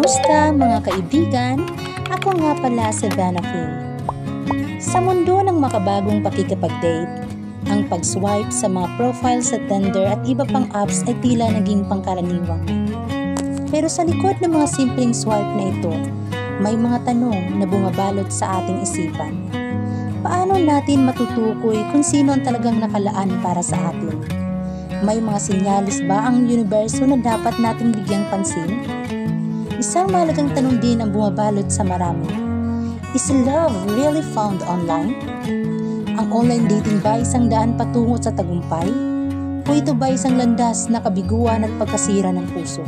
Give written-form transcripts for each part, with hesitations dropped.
Kamusta mga kaibigan? Ako nga pala si Vanna Faye. Sa mundo ng makabagong pakikipag-date, ang pag-swipe sa mga profile sa Tinder at iba pang apps ay tila naging pangkaraniwan. Pero sa likod ng mga simpleng swipe na ito, may mga tanong na bumabalot sa ating isipan. Paano natin matutukoy kung sino ang talagang nakalaan para sa atin? May mga sinyalis ba ang universo na dapat nating bigyang pansin? Isang mahalagang tanong din ang bumabalot sa marami. Is love really found online? Ang online dating ba isang daan patungo sa tagumpay? O ito ba isang landas na kabiguan at pagkasira ng puso?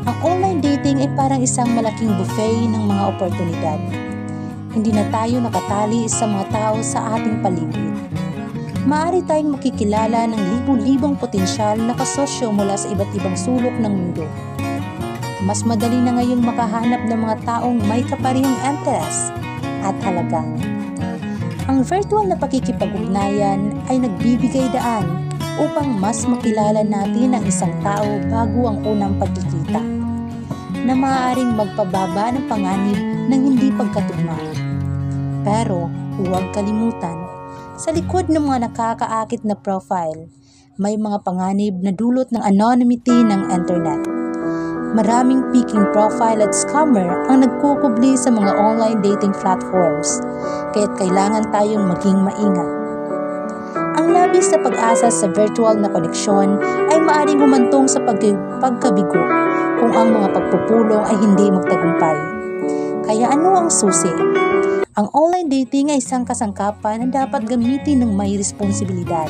Ang online dating ay parang isang malaking buffet ng mga oportunidad. Hindi na tayo nakatali sa mga tao sa ating paligid. Maaari tayong makikilala ng libu-libong potensyal na kasosyo mula sa iba't ibang sulok ng mundo. Mas madali na ngayong makahanap ng mga taong may kaparehong interes at halaga. Ang virtual na pakikipag-ugnayan ay nagbibigay daan upang mas makilala natin ang isang tao bago ang unang pagkikita, na maaaring magpababa ng panganib ng hindi pagkatugma. Pero huwag kalimutan, sa likod ng mga nakakaakit na profile, may mga panganib na dulot ng anonymity ng internet. Maraming peaking profile at scammer ang nagkukubli sa mga online dating platforms, kaya't kailangan tayong maging maingat. Ang labis na pag-asa sa virtual na koneksyon ay maaaring humantong sa pagkabigo kung ang mga pagpupulong ay hindi magtagumpay. Kaya ano ang susi? Ang online dating ay isang kasangkapan na dapat gamitin ng may responsibilidad.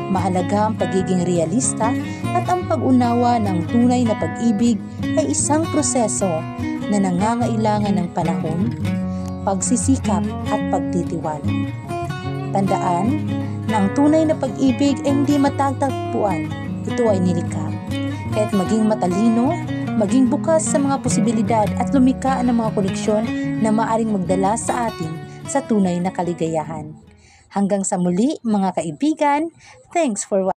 Mahalaga ang pagiging realista at ang pag-unawa ng tunay na pag-ibig ay isang proseso na nangangailangan ng panahon, pagsisikap at pagtitiwala. Tandaan na ang tunay na pag-ibig ay hindi matatagpuan, ito ay nilikha. Kaya't maging matalino, maging bukas sa mga posibilidad at lumikha ng mga koneksyon na maaring magdala sa atin sa tunay na kaligayahan. Hanggang sa muli mga kaibigan, thanks for watching.